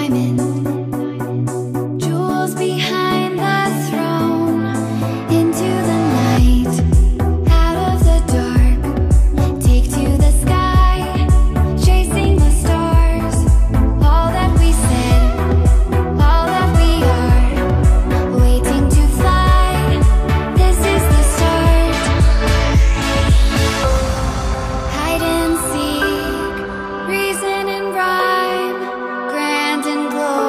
diamond. Jewels behind the throne, into the night, out of the dark. Take to the sky, chasing the stars. All that we said, all that we are, waiting to fly. This is the start. Hide and seek, reason and rhyme, grand and glorious.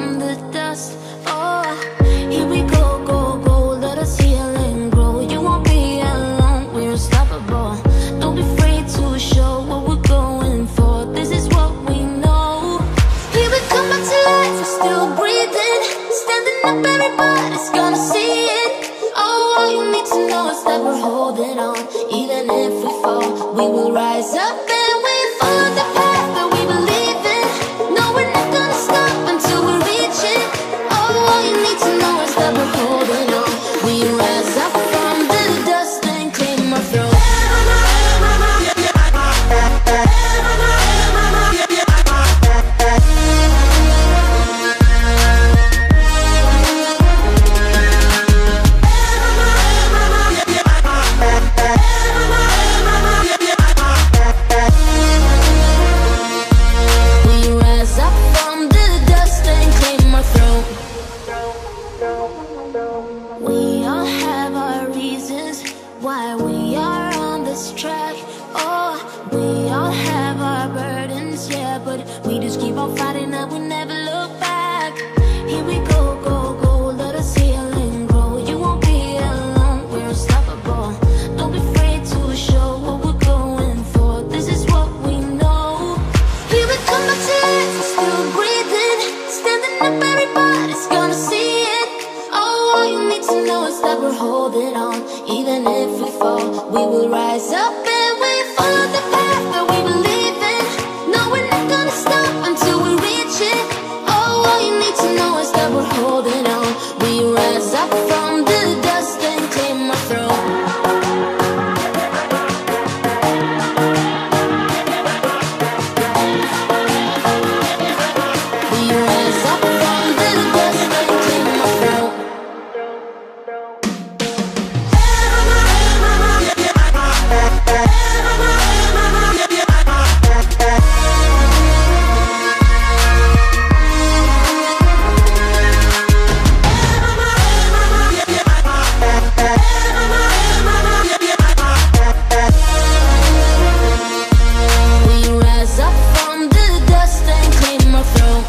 from the dust. Oh, here we go, go, go. Let us heal and grow. You won't be alone, we're unstoppable. Don't be afraid to show what we're going for. This is what we know. Here we come back to life, we're still breathing. Standing up, everybody's gonna see it. Oh, all you need to know is that we're holding on. Even if we fall, we will rise up and we follow the path that we believe in. No, we're not gonna stop until we reach it. Oh, all you need to know is that we're holding on. We rise up from the dust and claim our throne. We all have our reasons why we are on this track. Oh, we all have our burdens, yeah, but we just keep on fighting and we never look back. Here we go, go, go, let us heal and grow. You won't be alone, we're unstoppable. Don't be afraid to show what we're going for. This is what we know. Here we come back to life, we're still breathing. Standing up, everybody's gonna see it. Oh, all you need to know is that we're holding on. Even if we fall, we will rise up and we follow the path that we believe in. No, we're not gonna stop until we reach it. Oh, all you need to know is that we're holding on. We rise up from the dust and claim our throne. We rise up from the dust and claim our throne. We rise up from the dust and claim our throne.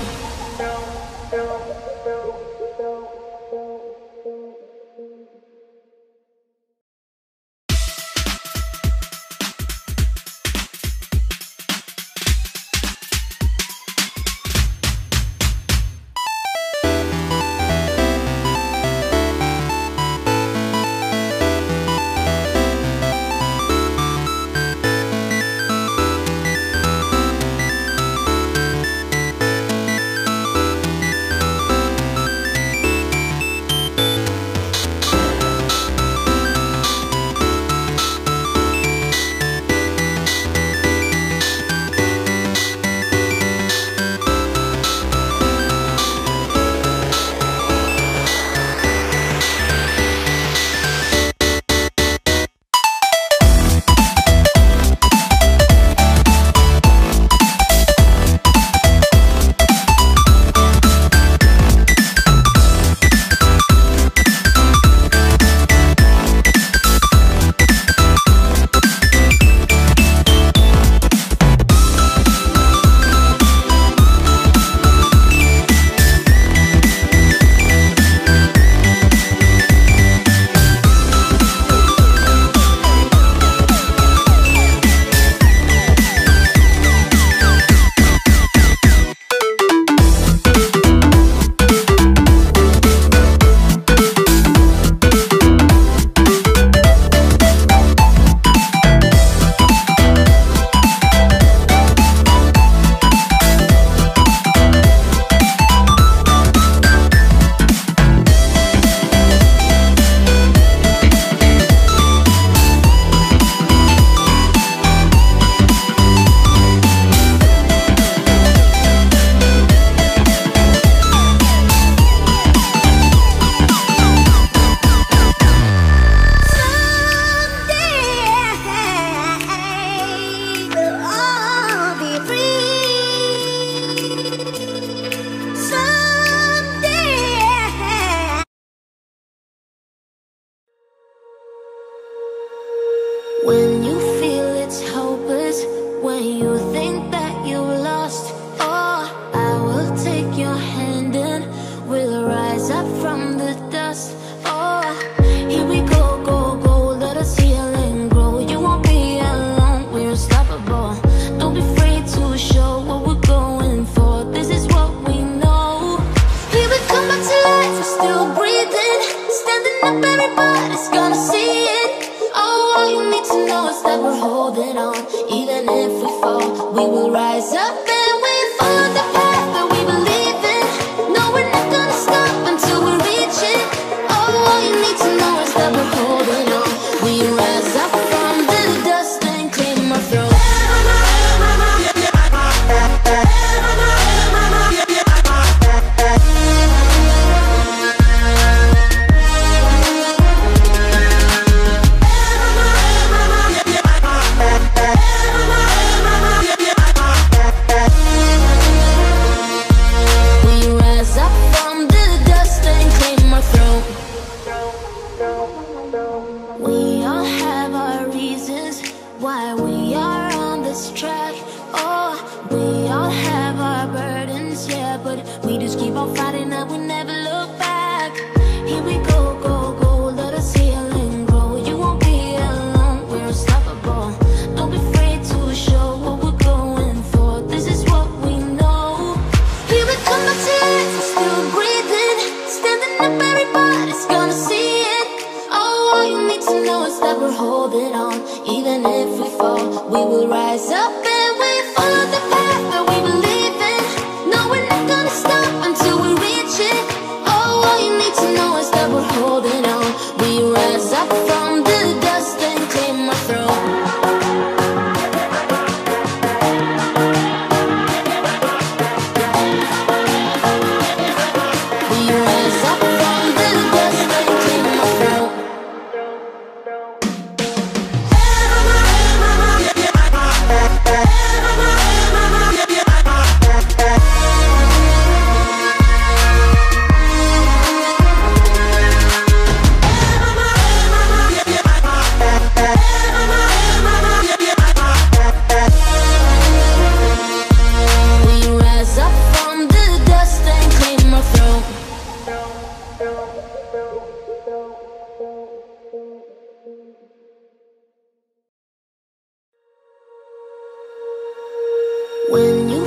up from the dust. Oh, here we go, go, go. Let us heal and grow. You won't be alone, we're unstoppable. Don't be afraid to show what we're going for. This is what we know. Here we come back to life, we're still breathing. Standing up, everybody's gonna see it. Oh, all you need to know is that we're holding on. Even if we fall, we will rise up and we follow the path that we believe in. No, we're not gonna stop until we reach it. Oh, all you need to know is that we're holding on. We rise up from the dust and claim our throne. We all have our reasons why we are on this track. Oh, we all have our burdens, yeah, but we just keep on fighting and we never look back. Here we go, go, go, let us heal and grow. You won't be alone, we're unstoppable. Don't be afraid to show what we're going for. This is what we know. Here we come back to life, we're still breathing. Standing up, everybody's gonna see it. Oh, all you need to know is that we're holding on. Even if we fall, we will rise up and we follow the path that we believe in. No, we're not gonna stop until we reach it. Oh, all you need to know is that we're holding on. We rise up from the dust and claim our throne. We rise up from the dust and claim our throne. We rise up from the dust and claim our throne. When you